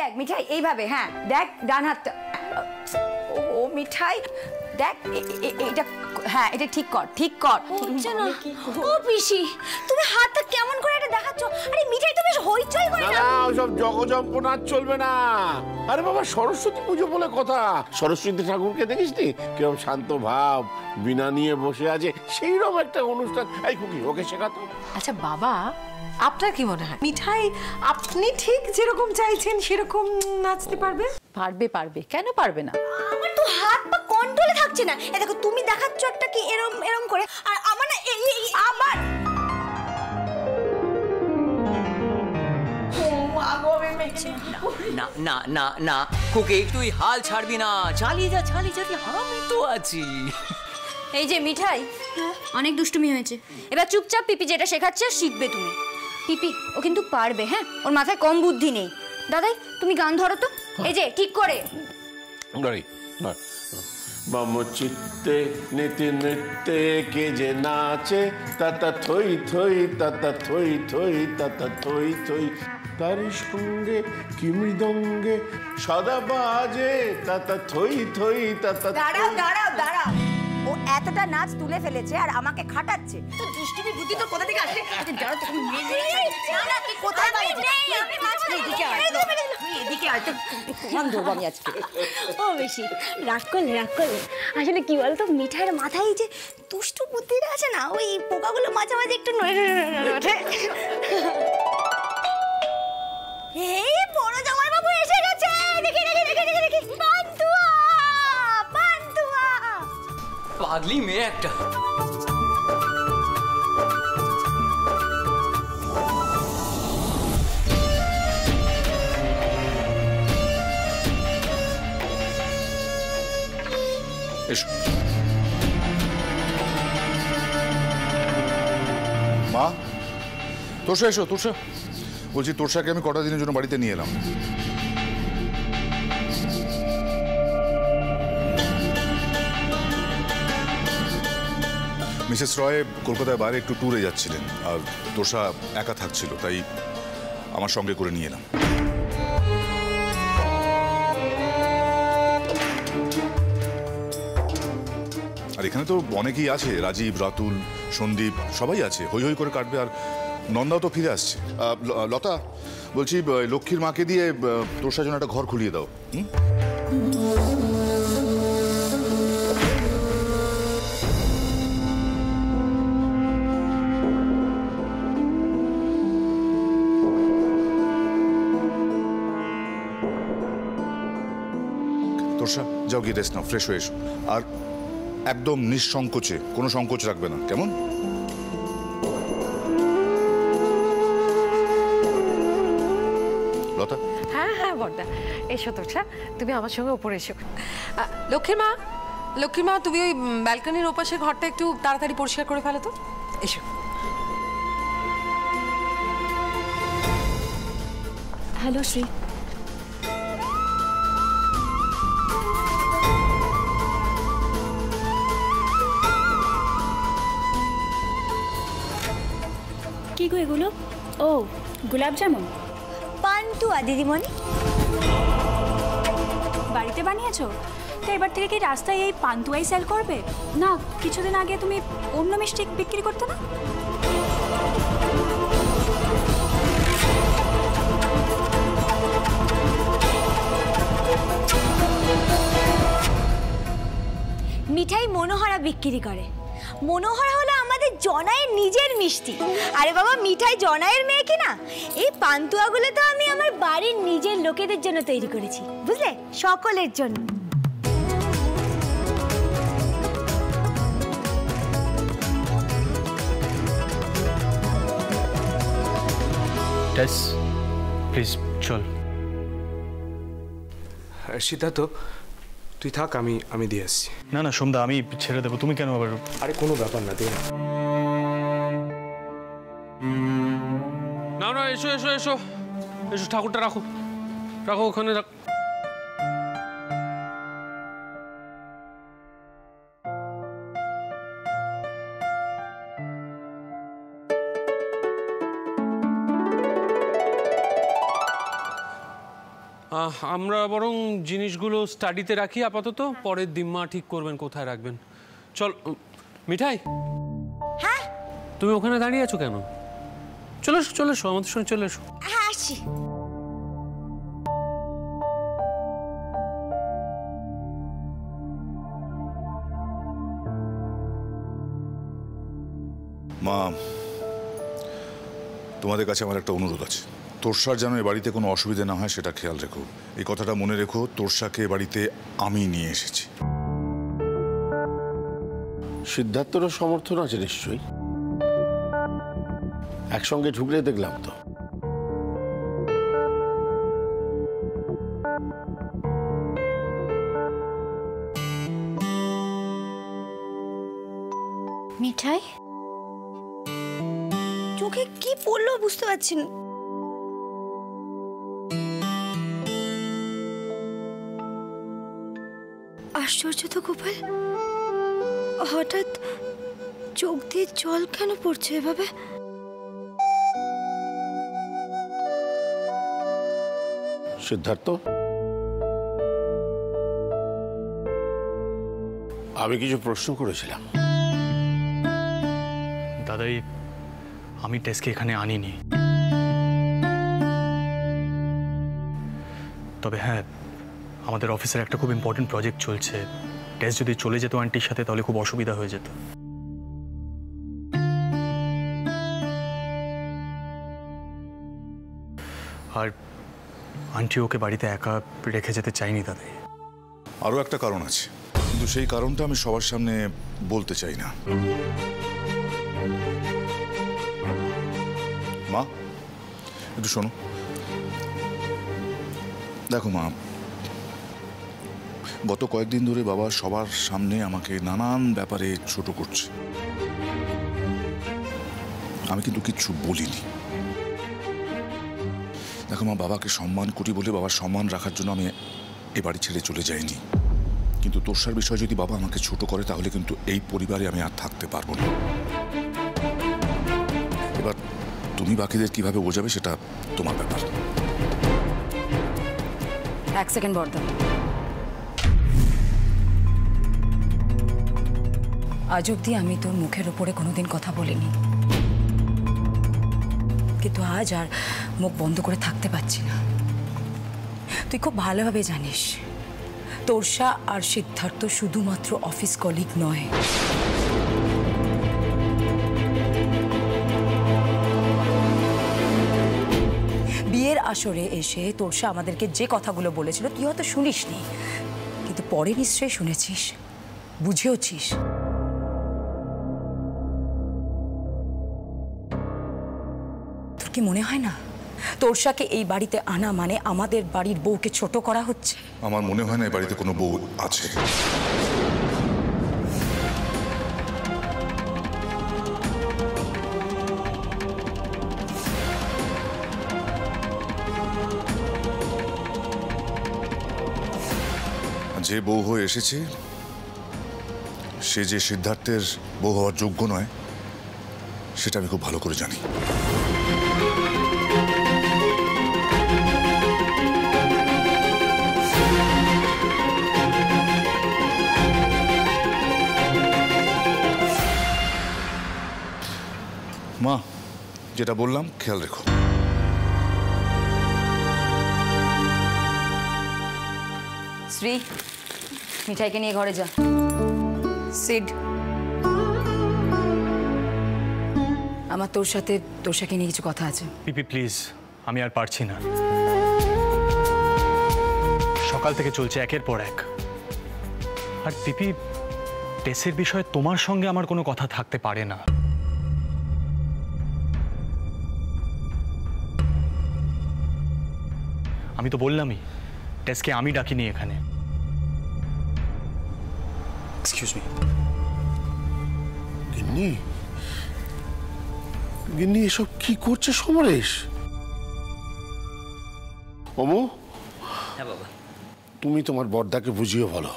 দেখ মিঠাই এইভাবে, হ্যাঁ দেখ ডান হাতটা, ও মিঠাই দেখ এটা, হ্যাঁ এটা ঠিক কর, ঠিক কর। হচ্ছে না। ও পিসি তুমি হাতটা কেমন করে এটা দেখাচ্ছ? আরে মিঠাই তুমি হইচই করে না। সব জগজম্প নাচ চলবে না। আরে বাবা সরস্বতী পুজো বলে কথা, সরস্বতী ঠাকুরকে দেখিস নি কিরকম শান্ত ভাব, বিনা নিয়ে বসে আছে, সেইরকম একটা অনুষ্ঠান। এই খুকি ওকে শেখাতো। আচ্ছা বাবা, আপনার কি মনে হয় মিঠাই আপনি ঠিক যেরকম চাইছেন সেরকম নাচতে পারবে? পারবে পারবে, কেন পারবে না? আমার তো হাত পা কন্ট্রোলে থাকছে না। এই দেখো তুমি দেখাচ্ছ একটা কি এরম এরম করে, আর আমার না আবার না না না না খুকি, তুই হাল ছাড়বি না, চালিয়ে যা চালিয়ে যা, আমি তো আছি। এই যে মিঠাই, অনেক দুষ্টুমি হয়েছে, এবার চুপচাপ পিপি যেটা শেখাচ্ছে শিখবে তুমি। পিপি ও কিন্তু পারবে, হ্যাঁ ওর মাথায় কম বুদ্ধি নেই। দাদাই তুমি গান ধরো তো, এই যে ঠিক করে। মম চিত্তে নিতে নৃত্যে কে যে নাচে, তাতা থই থই তাতা থই থই তাতা থই থই, তারি সঙ্গে কি মৃদঙ্গে সদা বাজে, তাতা থই থই তাতা। দাঁড়াও দাঁড়াও দাঁড়াও, ও এতটা নাচ তুলে ফেলেছে আর আমাকে খাটাচ্ছে। তো দুষ্টুমি বুদ্ধি তো কোথা থেকে আসে? দাঁড়াও তো, কোথায় এদিকে আয় তো, মান ধরবো আমি আজকে। ও বেশি রাগ করলে রাগ করলে। আসলে কি বলতো, মিঠাইয়ের মাথায় যে দুষ্টু বুদ্ধিটা আছে না, ওই পোকাগুলো মাঝে মাঝে একটু নড়ে নড়ে ওঠে। এই বড় জামাই বাবু এসে গেছে, দেখি দেখি দেখি দেখি দেখি, পান্তুয়া পান্তুয়া। পাগলি মেয়ে একটা। এসো মা, তোষা এসো। তোষা বলছি, তোষাকে আমি কটা দিনের জন্য বাড়িতে নিয়ে এলাম। মিসেস রয় কলকাতায় বাইরে একটু ট্যুরে যাচ্ছিলেন, আর তোষা একা থাকছিল, তাই আমার সঙ্গে করে নিয়ে এলাম। আর এখানে তো অনেকেই আছে, রাজীব, রাতুল, সন্দীপ, সবাই আছে, হই হই করে কাটবে। আর নন্দাও তো ফিরে আসছে। লতা বলছি, লক্ষ্মীর মাকে দিয়ে তোষার জন্য একটা ঘর খুলিয়ে দাও। তোষা যাও, গিয়ে রেস্ট নাও, ফ্রেশ হয়ে এসো। আর একদম নিঃসংকোচে, কোনো সংকোচ রাখবে না, কেমন? লতা। হ্যাঁ হ্যাঁ বড়দা, এসো তোষা, তুমি আমার সঙ্গে উপরে এসো। লক্ষ্মীর মা, লক্ষ্মীর মা তুমি ওই ব্যালকনির ওপাশের ঘরটা একটু তাড়াতাড়ি পরিষ্কার করে ফেলো তো, এসো। হ্যালো শ্রী। কি গো এগুলো? ও গোলাপ জামুন। পান্তুয়া দিদিমণি বাড়িতে বানিয়েছো? তো এবার থেকে কি রাস্তায় এই পান্তুয়াই সেল করবে? না কিছুদিন আগে তুমি অন্য মিষ্টি বিক্রি করতে না? মিঠাই মনোহরা বিক্রি করে। মনোহরা হলো আমাদের জনায়ের নিজের মিষ্টি। আরে বাবা, মিঠাই জনায়ের মেয়ে কিনা। এই পান্তুয়াগুলো তো আমি আমার বাড়ির নিজের লোকেদের জন্য তৈরি করেছি, বুঝলে, সকলের জন্য। প্লিজ চল। সিদ্ধার্থ তুই থাক, আমি দিয়ে আসছি। না না সোমদা, আমি ছেড়ে দেবো, তুমি কেন আবার? আরে কোনো ব্যাপার না, দে না। না এসো এসো এসো এসো, ঠাকুরটা রাখো রাখো ওখানে রাখ। আমরা বরং জিনিসগুলো স্টাডিতে রাখি আপাতত, পরের দিন মা ঠিক করবেন কোথায় রাখবেন। চল মিঠাই, হ্যাঁ তুমি ওখানে দাঁড়িয়ে আছো কেন? চলে এসো, চলে এসো, আমাদের সঙ্গে চলে এসো। হ্যাঁ আসছি। মা, তোমাদের কাছে আমার একটা অনুরোধ আছে। তোরসার যেন এ বাড়িতে কোনো অসুবিধা না হয় সেটা খেয়াল রেখো। এই কথাটা মনে রেখো, তোরসাকে এ বাড়িতে আমি নিয়ে এসেছি। সিদ্ধার্থরও সমর্থন আছে নিশ্চয়ই, একসঙ্গে ঢুকলে দেখলাম তো। মিঠাই, চোখে কি পড়লো বুঝতে পারছি না। আশ্চর্য তো গোপাল, হঠাৎ চোখ দিয়ে জল কেন পড়ছে এভাবে? সিদ্ধার্থ, আমি কিছু প্রশ্ন করেছিলাম। দাদাই, আমি টেস্টকে এখানে আনিনি, তবে হ্যাঁ আমাদের অফিসের একটা খুব ইম্পর্টেন্ট প্রজেক্ট চলছে। টেস্ট যদি চলে যেত আন্টির সাথে তাহলে খুব অসুবিধা হয়ে যেত। আর আন্টি ওকে বাড়িতে একা রেখে যেতে চাইনি দাদাই। আরও একটা কারণ আছে, কিন্তু সেই কারণটা আমি সবার সামনে বলতে চাই না। মা, একটু শোনো। দেখো মা, গত কয়েকদিন ধরে বাবা সবার সামনে আমাকে নানান ব্যাপারে ছোট করছে। আমি কিন্তু কিচ্ছু বলিনি। দেখো মা, বাবাকে সম্মান করি বলে বাবার সম্মান রাখার জন্য আমি এ বাড়ি ছেড়ে চলে যাইনি, কিন্তু তোরসার বিষয় যদি বাবা আমাকে ছোট করে তাহলে কিন্তু এই পরিবারে আমি আর থাকতে পারবো না। এবার তুমি বাকিদের কিভাবে বোঝাবে সেটা তোমার ব্যাপার। এক সেকেন্ড বর্দা, আজ অব্দি আমি তোর মুখের উপরে কোনোদিন কথা বলিনি, কিন্তু আজ আর মুখ বন্ধ করে থাকতে পারছি না। তুই খুব ভালোভাবে জানিস তোরসা আর সিদ্ধার্থ শুধুমাত্র অফিস কলিগ নয়, বিয়ের আসরে এসে তোরসা আমাদেরকে যে কথাগুলো বলেছিল তুই হয়তো শুনিসনি, কিন্তু পরে নিশ্চয়ই শুনেছিস, বুঝেওছিস। তোর কি মনে হয় না তোরসাকে এই বাড়িতে আনা মানে আমাদের বাড়ির বউকে ছোট করা হচ্ছে? আমার মনে হয় না এই বাড়িতে কোনো বউ আছে। যে বউ হয়ে এসেছে সে যে সিদ্ধার্থের বউ হওয়ার যোগ্য নয় সেটা আমি খুব ভালো করে জানি। মা, যেটা বললাম খেয়াল রেখো। শ্রী, মিঠাইকে নিয়ে ঘরে যা। সিড, আমার তোর সাথে তোরসাকে নিয়ে কিছু কথা আছে। পিপি প্লিজ, আমি আর পারছি না। সকাল থেকে চলছে একের পর এক। আর পিপি, টেসের বিষয়ে তোমার সঙ্গে আমার কোনো কথা থাকতে পারে না। আমি তো বললামই টেসকে আমি ডাকিনি এখানে। Excuse me. গিন্নি, গিন্নি এসব কি করছে সমরেশ? ওমো, হ্যাঁ বাবা। তুমি তোমার বড়দাকে বুঝিয়ে বলো,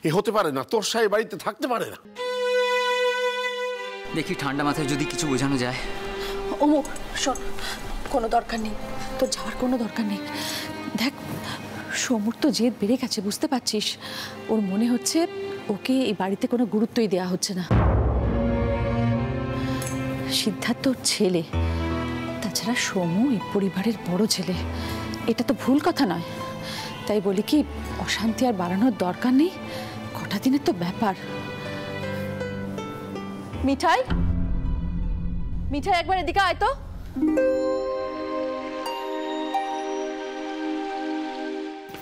এ হতে পারে না, তোর সাহেব বাড়িতে থাকতে পারে না। দেখি ঠান্ডা মাথায় যদি কিছু বোঝানো যায়। অমুক শোন, কোনো দরকার নেই, তোর যাওয়ার কোনো দরকার নেই। দেখ সমুর তো জেদ বেড়ে গেছে, বুঝতে পারছিস? ওর মনে হচ্ছে ওকে এই বাড়িতে কোনো গুরুত্বই দেওয়া হচ্ছে না। সিদ্ধার্থ ওর ছেলে, তাছাড়া সমু এই পরিবারের বড় ছেলে, এটা তো ভুল কথা নয়। তাই বলি কি, অশান্তি আর বাড়ানোর দরকার নেই, কটা দিনের তো ব্যাপার। মিঠাই, মিঠাই একবার এদিকে আয় তো।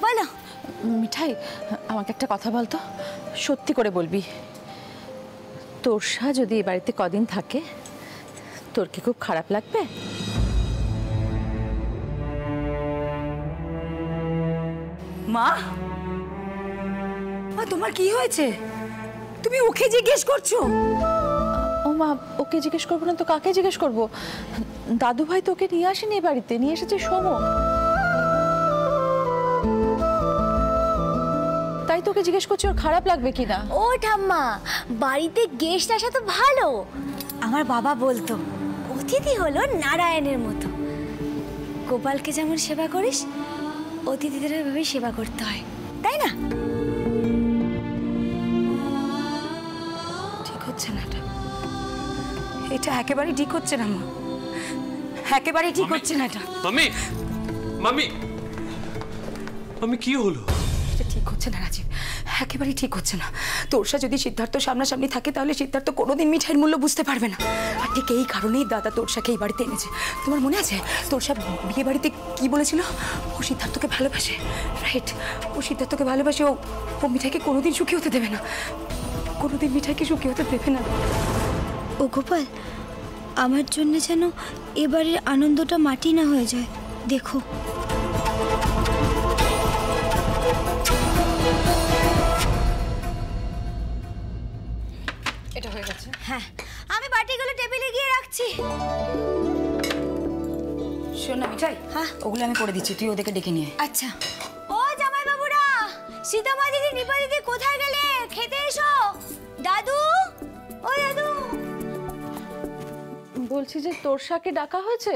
বলো। মিঠাই, আমাকে একটা কথা বলতো, সত্যি করে বলবি, তোরসা যদি এই বাড়িতে কদিন থাকে তোর কি খুব খারাপ লাগবে? মা, মা তোমার কি হয়েছে? তুমি ওকে জিজ্ঞেস করছো? ও মা, ওকে জিজ্ঞেস করবো না তো কাকে জিজ্ঞেস করবো? দাদু ভাই তোকে নিয়ে আসেনি এই বাড়িতে, নিয়ে এসেছে সোমো। তাই তোকে জিজ্ঞেস করছি ওর খারাপ লাগবে কিনা। ও ঠাম্মা, বাড়িতে গেস্ট আসা তো ভালো। আমার বাবা বলতো অতিথি হলো নারায়ণের মতো। গোপালকে যেমন সেবা করিস, অতিথিদের এভাবেই সেবা করতে হয়, তাই না? ঠিক হচ্ছে না এটা, এটা একেবারেই ঠিক হচ্ছে না মা, একেবারেই ঠিক হচ্ছে না এটা। মামি, মামি, মামি কি হলো? এটা ঠিক হচ্ছে না রাজীব, একেবারেই ঠিক হচ্ছে না। তোরসা যদি সিদ্ধার্থ সামনাসামনি থাকে তাহলে সিদ্ধার্থ কোনোদিন মিঠাইয়ের মূল্য বুঝতে পারবে না। আর ঠিক এই কারণেই দাদা তোরসাকে এই বাড়িতে এনেছে। তোমার মনে আছে তোরসা বিয়ে বাড়িতে কি বলেছিল? ও সিদ্ধার্থকে ভালোবাসে, রাইট? ও সিদ্ধার্থকে ভালোবাসে, ও মিঠাইকে কোনোদিন সুখী হতে দেবে না, কোনোদিন মিঠাইকে সুখী হতে দেবে না। ও গোপাল, আমার জন্য যেন এবারের আনন্দটা মাটি না হয়ে যায়, দেখো। এটা হয়ে গেছে। হ্যাঁ, আমি বাটিগুলো টেবিলে গিয়ে রাখছি। শোন না মিঠাই, হ্যাঁ ওগুলো আমি করে দিচ্ছি, তুই ওদেরকে ডেকে নিয়ে আয়। আচ্ছা। ও জামাই বাবুরা, সীতামা দিদি, নিপা দিদি কোথায় গেলে? খেতে এসো। দাদু, ও দাদু। বলছি যে তোরসাকে ডাকা হয়েছে?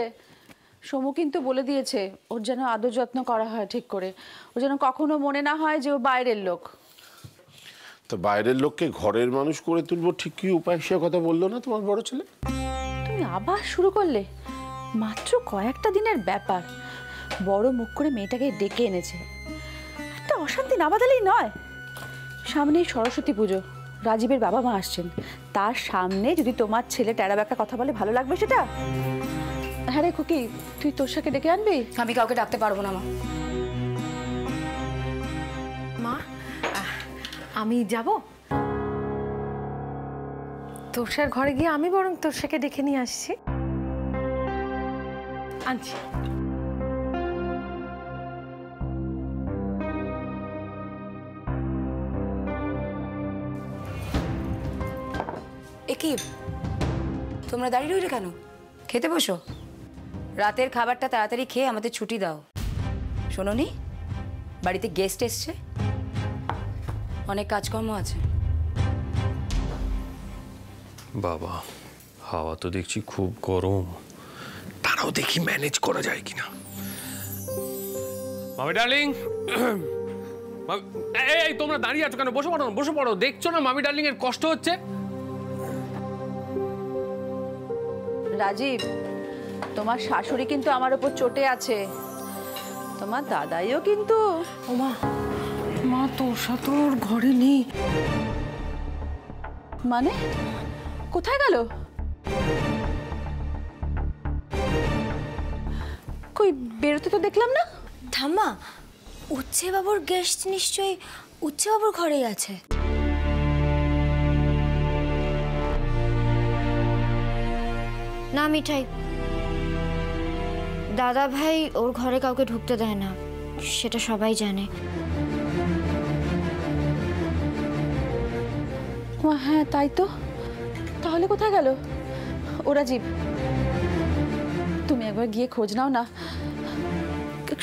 সমু কিন্তু বলে দিয়েছে ওর যেন আদর যত্ন করা হয় ঠিক করে, ও যেন কখনো মনে না হয় যে ও বাইরের লোক। তো বাইরের লোককে ঘরের মানুষ করে তুলবো, ঠিক কি উপায় সে কথা বললো না তোমার বড় ছেলে? তুমি আবার শুরু করলে? মাত্র কয়েকটা দিনের ব্যাপার, বড় মুখ করে মেয়েটাকে ডেকে এনেছে, একটা অশান্তি না বাঁধালেই নয়। সামনেই সরস্বতী পুজো, রাজীবের বাবা মা আসছেন, তার সামনে যদি তোমার ছেলে টেরা ব্যাকা কথা বলে ভালো লাগবে সেটা? হ্যাঁ রে খুকি, তুই তোরসাকে ডেকে আনবি? আমি কাউকে ডাকতে পারবো না মা। মা, আমি যাব? তোরসার ঘরে গিয়ে আমি বরং তোরসাকে ডেকে নিয়ে আসছি। আনছি। এ কি, তোমরা দাঁড়িয়ে রইলে কেন? খেতে বসো, রাতের খাবারটা তাড়াতাড়ি খেয়ে আমাদের ছুটি দাও। শোনোনি, বাড়িতে গেস্ট এসছে, অনেক কাজকর্ম আছে। বাবা, হাওয়া তো দেখছি খুব গরম, তারাও দেখি ম্যানেজ করা যায় কিনা। মামি ডার্লিং, এই তোমরা দাঁড়িয়ে আছো কেন? বসে পড়ো, বসে পড়ো। দেখছো না মামি ডার্লিং এর কষ্ট হচ্ছে? রাজীব, তোমার শাশুড়ি কিন্তু আমার উপর চটে আছে, তোমার দাদাইও কিন্তু। ওমা, মা তোরসা তো ওর ঘরে নেই। মানে কোথায় গেল? কই বেরোতে তো দেখলাম না। ঠাম্মা, উচ্ছে বাবুর গেস্ট নিশ্চয়ই উচ্ছে বাবুর ঘরেই আছে। না মিঠাই, দাদা ভাই ওর ঘরে কাউকে ঢুকতে দেয় না, সেটা সবাই জানে। হ্যাঁ তাই তো, তাহলে কোথায় গেল ও? রাজীব, তুমি একবার গিয়ে খোঁজ নাও না।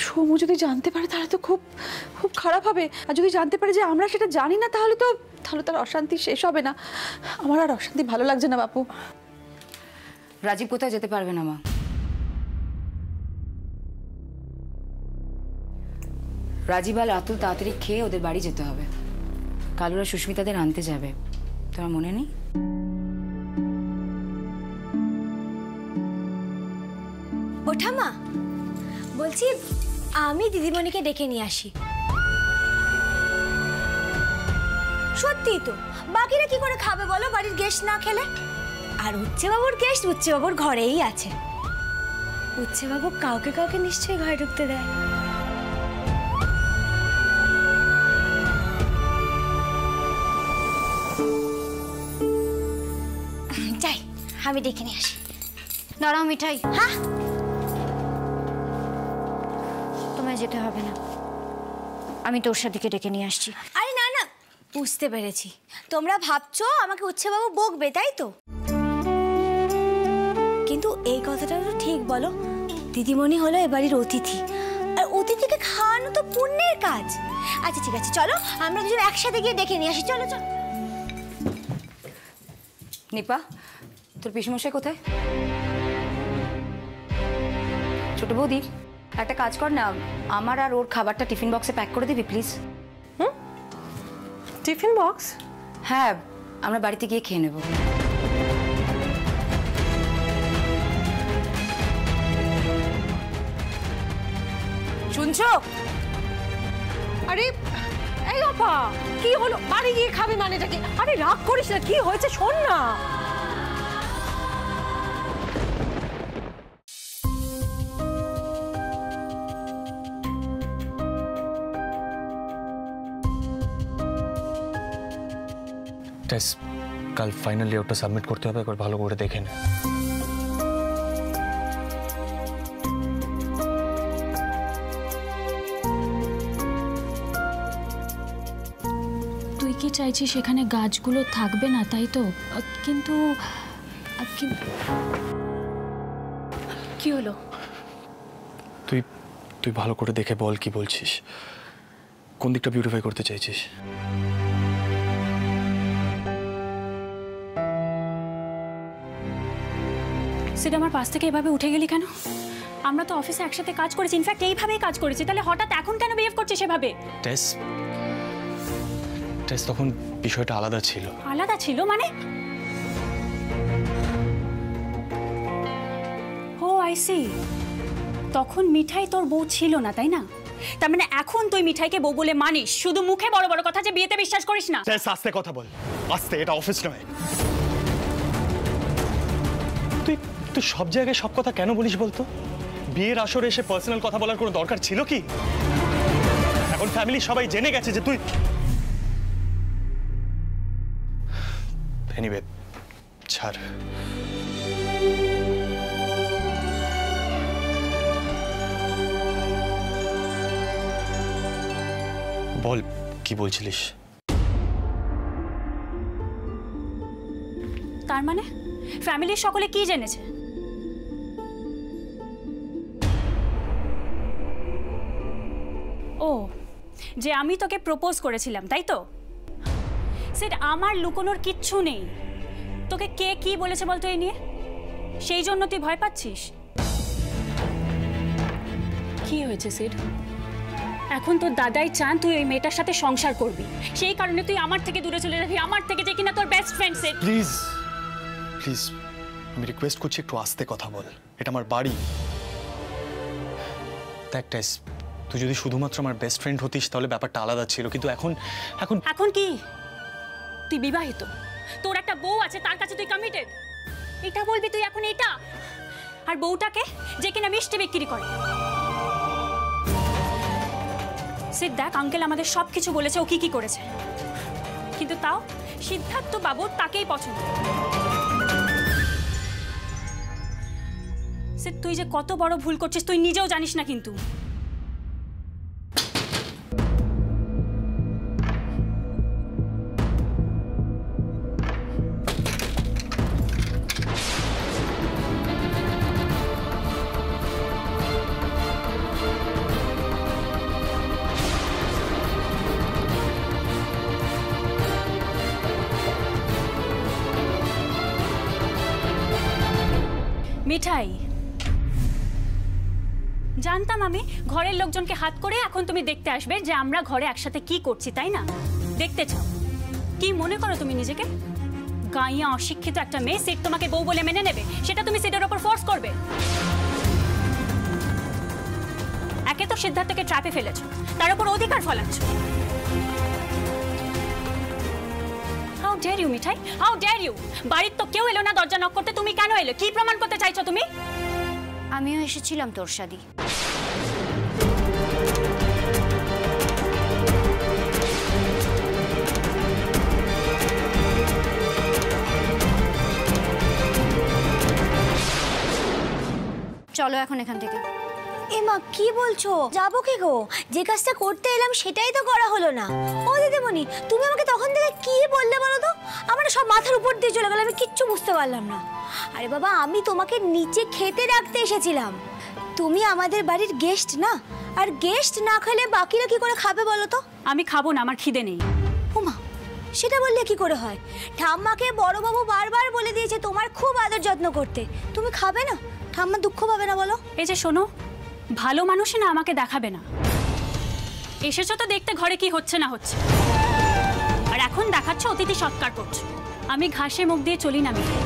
সমু যদি জানতে পারে তাহলে তো খুব খুব খারাপ হবে, আর যদি জানতে পারে যে আমরা সেটা জানি না তাহলে তার অশান্তি শেষ হবে না। আমার আর অশান্তি ভালো লাগছে না বাপু। রাজীব কোথায় যেতে পারবে না মা। রাজীব আর রাতুল তাড়াতাড়ি খেয়ে ওদের বাড়ি যেতে হবে। কাল ওরা সুস্মিতাদের আনতে যাবে, তোমার মনে নেই? ওঠা মা, বলছি আমি দিদিমণিকে ডেকে নিয়ে আসি। সত্যি তো, বাকিরা কি করে খাবে বলো বাড়ির গেস্ট না খেলে? আর উচ্চবাবুর গেস্ট উচ্চবাবুর ঘরেই আছে। উচ্চবাবু কাউকে কাউকে নিশ্চয়ই ঘরে ঢুকতে দেয়। যাই, আমি ডেকে নিয়ে আসি। দাঁড়াও মিঠাই, হ্যাঁ তোমায় যেতে হবে না, আমি তোর সাথীকে ডেকে নিয়ে আসছি। আরে না না, বুঝতে পেরেছি, তোমরা ভাবছো আমাকে উচ্চবাবু বকবে তাই তো? কিন্তু এই কথাটা তো ঠিক বলো, দিদিমণি হলো এ বাড়ির অতিথি, আর অতিথিকে খাওয়ানো তো পুণ্যের কাজ। আচ্ছা ঠিক আছে, চলো আমরা দুজন একসাথে গিয়ে ডেকে নিয়ে আসি। চলো চলো। নিপা, তোর পিসমশাই কোথায়? ছোট বৌদি, একটা কাজ কর না, আমার আর ওর খাবারটা টিফিন বক্সে প্যাক করে দিবি প্লিজ। Tiffin box? হ্যাঁ, আমরা বাড়িতে গিয়ে খেয়ে নেব। শুনছো? আরে এই আপা, কি হলো? বাড়ি গিয়ে খাবে মানেটা কি? আরে রাগ করিস না, কি হয়েছে শোন না। কাল ফাইনালি ওটা সাবমিট করতে হবে, একবার ভালো করে দেখে নে। তুই কি চাইছিস সেখানে গাছগুলো থাকবে না, তাই তো? কিন্তু কি হলো? তুই ভালো করে দেখে বল কি বলছিস, কোন দিকটা বিউটিফাই করতে চাইছিস? সেটা আমার পাশ থেকে এভাবে উঠে গেলি কেন? আমরা তো অফিসে একসাথে কাজ করেছি, ইনফ্যাক্ট এইভাবেই কাজ করেছি, তাহলে হঠাৎ এখন কেন বিহেভ করছিস সেভাবে? টেস তখন বিষয়টা আলাদা ছিল। আলাদা ছিল মানে? ও আই সি, তখন মিঠাই তোর বউ ছিল না তাই না? তার মানে এখন তুই মিঠাইকে বউ বলে মানিস, শুধু মুখে বড় বড় কথা, যে বিয়েতে বিশ্বাস করিস না। আস্তে কথা বল, আস্তে, এটা অফিস নয়। তুই সব জায়গায় সব কথা কেন বলিস বলতো? বিয়ের আসরে এসে পার্সোনাল কথা বলার কোনো দরকার ছিল কি? এখন ফ্যামিলি সবাই জেনে গেছে যে তুই। এনিওয়ে, ছাড়। বল কি বলছিলিস? তার মানে ফ্যামিলির সকলে কি জেনেছে? ও, যে আমি তোকে প্রপোজ করেছিলাম তাই তো? সেটা আমার লুকোনোর কিচ্ছু নেই। তোকে কে কি বলেছে বলতো এই নিয়ে? সেই জন্য তুই ভয় পাচ্ছিস? কি হয়েছে সিড? এখন তোর দাদাই চান তুই ওই মেয়েটার সাথে সংসার করবি, সেই কারণে তুই আমার থেকে দূরে চলে যাবি, আমার থেকে যে কিনা তোর best friend. Seed please please, আমি রিকোয়েস্ট করছি একটু আস্তে কথা বল, এটা আমার বাড়ি। দেখ টেস, তুই যদি শুধুমাত্র আমার বেস্ট ফ্রেন্ড হতিস তাহলে ব্যাপারটা আলাদা ছিল, কিন্তু এখন এখন এখন কি? তুই বিবাহিত, তোর একটা বউ আছে, তার কাছে তুই কমিটেড, এটা বলবি তুই এখন এটা? আর বউটাকে যে কিনা মিষ্টি বিক্রি করে। সিদ, দেখ আঙ্কেল আমাদের সব কিছু বলেছে ও কি কি করেছে, কিন্তু তাও সিদ্ধার্থ বাবু তাকেই পছন্দ। সিদ, তুই যে কত বড় ভুল করছিস তুই নিজেও জানিস না কিন্তু। মিঠাই, জান জানতাম আমি ঘরের লোকজনকে হাত করে এখন তুমি দেখতে আসবে যে আমরা ঘরে একসাথে কি করছি, তাই না? দেখতে চাও? কি মনে করো তুমি নিজেকে? গাইয়া অশিক্ষিত একটা মেয়ে সিট তোমাকে বউ বলে মেনে নেবে, সেটা তুমি সিটের ওপর ফোর্স করবে? একে তো সিদ্ধার্থকে ট্র্যাপে ফেলেছো, তার উপর অধিকার ফলাচ্ছ। How dare you Mithai, how dare you! বাড়ির তো কেউ এলো না দরজা নক করতে, তুমি কেন এলে? কি প্রমাণ করতে চাইছো তুমি? আমিও এসেছিলাম তোরসাদি। চলো এখন এখান থেকে। এমা কি বলছো? যাবো কি গো? যে কাজটা করতে এলাম সেটাই তো করা হলো না। ও দিদিমণি, তুমি আমাকে তখন থেকে কি বললে বলো তো? আমার সব মাথার উপর দিয়ে চলে গেল, আমি কিচ্ছু বুঝতে পারলাম না। আরে বাবা, আমি তোমাকে নিচে খেতে রাখতে এসেছিলাম। তুমি আমাদের বাড়ির গেস্ট না, আর গেস্ট না খেলে বাকিরা কি করে খাবে বলো তো? আমি খাবো না, আমার খিদে নেই। ওমা, সেটা বললে কি করে হয়? ঠাম্মাকে বড়বাবু বারবার বলে দিয়েছে তোমার খুব আদর যত্ন করতে। তুমি খাবে না? ঠাম্মা দুঃখ পাবে না বলো? এই যে শোনো, ভালো মানুষই না আমাকে দেখাবে না। এসেছো তো দেখতে ঘরে কি হচ্ছে না হচ্ছে, আর এখন দেখাচ্ছ অতিথি সৎকার করছো। আমি ঘাসে মুখ দিয়ে চলি না মিঠাই।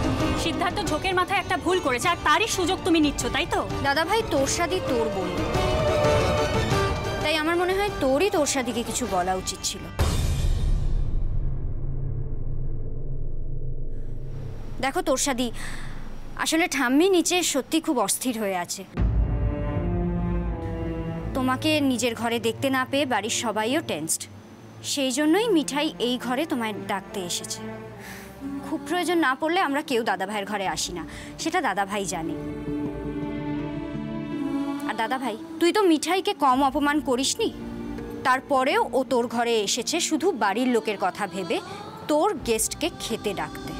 সিদ্ধার্থ ঝোঁকের মাথায় একটা ভুল করেছে, আর তারই সুযোগ তুমি নিচ্ছ, তাই তো? দাদা ভাই তোরসাদি তোর বোন, তাই আমার মনে হয় তোরই তোরসাদিকে কিছু বলা উচিত ছিল। দেখো তোরসাদি, আসলে ঠাম্মি নিচে সত্যি খুব অস্থির হয়ে আছে। তোমাকে নিজের ঘরে দেখতে না পেয়ে বাড়ির সবাইও টেনসড, সেই জন্যই মিঠাই এই ঘরে তোমায় ডাকতে এসেছে। খুব প্রয়োজন না পড়লে আমরা কেউ দাদা ভাইয়ের ঘরে আসি না, সেটা দাদা ভাই জানে। আর দাদা ভাই, তুই তো মিঠাইকে কম অপমান করিসনি, তারপরেও ও তোর ঘরে এসেছে শুধু বাড়ির লোকের কথা ভেবে তোর গেস্টকে খেতে ডাকতে।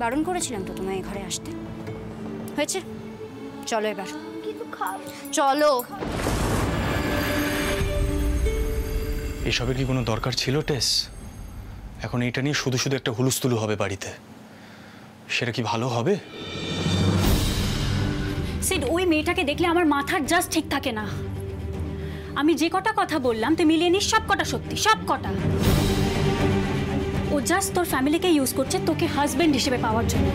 বারণ করেছিলাম তো তোমায় এই ঘরে আসতে, হয়েছে? চলো এবার, চলো। এসবের কি কোনো দরকার ছিল টেস? এখন এটা নিয়ে শুধু শুধু একটা হুলুস্থুলু হবে বাড়িতে, সেটা কি ভালো হবে? সিড, ওই মেয়েটাকে দেখলে আমার মাথার জাস্ট ঠিক থাকে না। আমি যে কটা কথা বললাম তুই মিলিয়ে নিস, সব কটা সত্যি, সব কটা। ও জাস্ট তোর ফ্যামিলিকে ইউজ করছে তোকে হাজবেন্ড হিসেবে পাওয়ার জন্য।